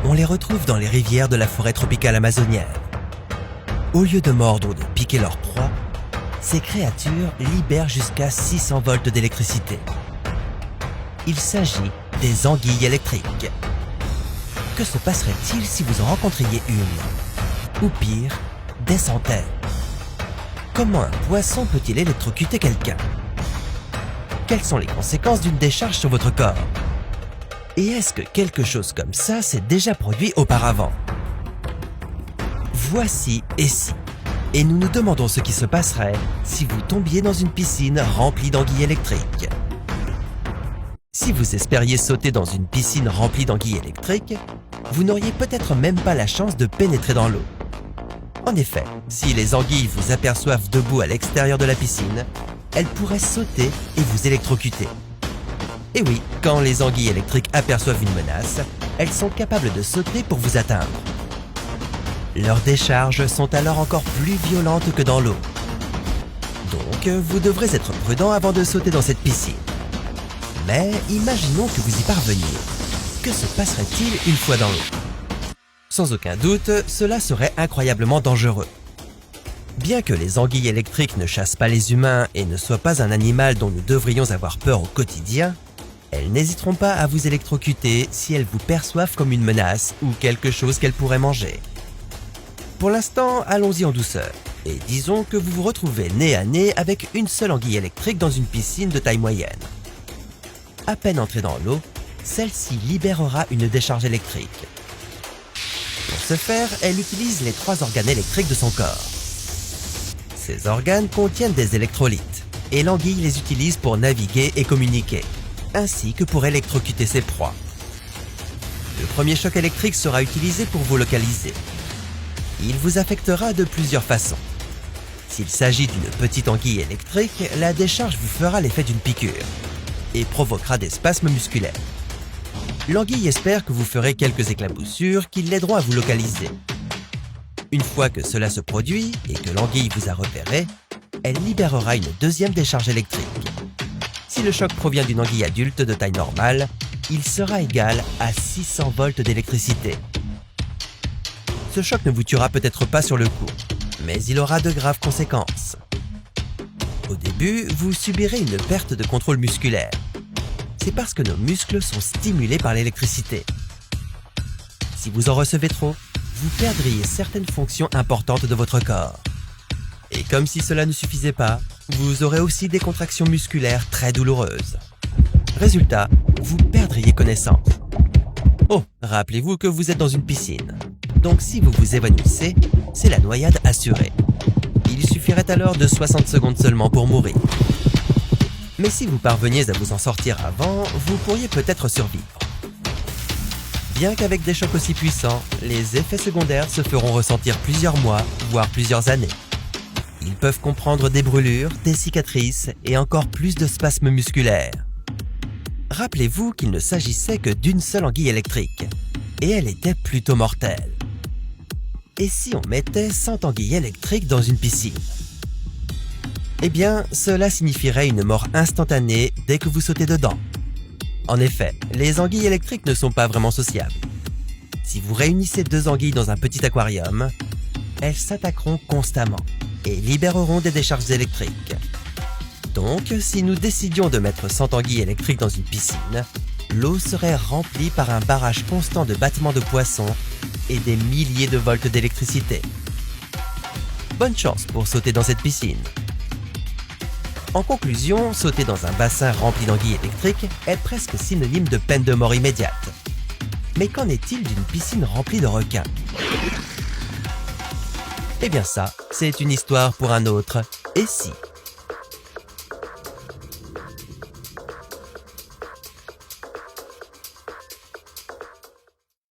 on les retrouve dans les rivières de la forêt tropicale amazonienne. Au lieu de mordre ou de piquer leur proie, ces créatures libèrent jusqu'à 600 volts d'électricité. Il s'agit des anguilles électriques. Que se passerait-il si vous en rencontriez une? Ou pire, des centaines? Comment un poisson peut-il électrocuter quelqu'un? Quelles sont les conséquences d'une décharge sur votre corps? Et est-ce que quelque chose comme ça s'est déjà produit auparavant? Voici Et si. Et nous nous demandons ce qui se passerait si vous tombiez dans une piscine remplie d'anguilles électriques. Si vous espériez sauter dans une piscine remplie d'anguilles électriques, vous n'auriez peut-être même pas la chance de pénétrer dans l'eau. En effet, si les anguilles vous aperçoivent debout à l'extérieur de la piscine, elles pourraient sauter et vous électrocuter. Et oui, quand les anguilles électriques aperçoivent une menace, elles sont capables de sauter pour vous atteindre. Leurs décharges sont alors encore plus violentes que dans l'eau. Donc, vous devrez être prudent avant de sauter dans cette piscine. Mais imaginons que vous y parveniez. Que se passerait-il une fois dans l'eau? Sans aucun doute, cela serait incroyablement dangereux. Bien que les anguilles électriques ne chassent pas les humains et ne soient pas un animal dont nous devrions avoir peur au quotidien, elles n'hésiteront pas à vous électrocuter si elles vous perçoivent comme une menace ou quelque chose qu'elles pourraient manger. Pour l'instant, allons-y en douceur, et disons que vous vous retrouvez nez à nez avec une seule anguille électrique dans une piscine de taille moyenne. À peine entrée dans l'eau, celle-ci libérera une décharge électrique. Pour ce faire, elle utilise les 3 organes électriques de son corps. Ces organes contiennent des électrolytes, et l'anguille les utilise pour naviguer et communiquer, ainsi que pour électrocuter ses proies. Le premier choc électrique sera utilisé pour vous localiser. Il vous affectera de plusieurs façons. S'il s'agit d'une petite anguille électrique, la décharge vous fera l'effet d'une piqûre et provoquera des spasmes musculaires. L'anguille espère que vous ferez quelques éclaboussures qui l'aideront à vous localiser. Une fois que cela se produit et que l'anguille vous a repéré, elle libérera une deuxième décharge électrique. Si le choc provient d'une anguille adulte de taille normale, il sera égal à 600 volts d'électricité. Ce choc ne vous tuera peut-être pas sur le coup, mais il aura de graves conséquences. Au début, vous subirez une perte de contrôle musculaire. C'est parce que nos muscles sont stimulés par l'électricité. Si vous en recevez trop, vous perdriez certaines fonctions importantes de votre corps. Et comme si cela ne suffisait pas, vous aurez aussi des contractions musculaires très douloureuses. Résultat, vous perdriez connaissance. Oh, rappelez-vous que vous êtes dans une piscine. Donc si vous vous évanouissez, c'est la noyade assurée. Il suffirait alors de 60 secondes seulement pour mourir. Mais si vous parveniez à vous en sortir avant, vous pourriez peut-être survivre. Bien qu'avec des chocs aussi puissants, les effets secondaires se feront ressentir plusieurs mois, voire plusieurs années. Ils peuvent comprendre des brûlures, des cicatrices et encore plus de spasmes musculaires. Rappelez-vous qu'il ne s'agissait que d'une seule anguille électrique, et elle était plutôt mortelle. Et si on mettait 100 anguilles électriques dans une piscine? Eh bien, cela signifierait une mort instantanée dès que vous sautez dedans. En effet, les anguilles électriques ne sont pas vraiment sociables. Si vous réunissez 2 anguilles dans un petit aquarium, elles s'attaqueront constamment et libéreront des décharges électriques. Donc, si nous décidions de mettre 100 anguilles électriques dans une piscine, l'eau serait remplie par un barrage constant de battements de poissons et des milliers de volts d'électricité. Bonne chance pour sauter dans cette piscine. En conclusion, sauter dans un bassin rempli d'anguilles électriques est presque synonyme de peine de mort immédiate. Mais qu'en est-il d'une piscine remplie de requins? Eh bien ça, c'est une histoire pour un autre Et si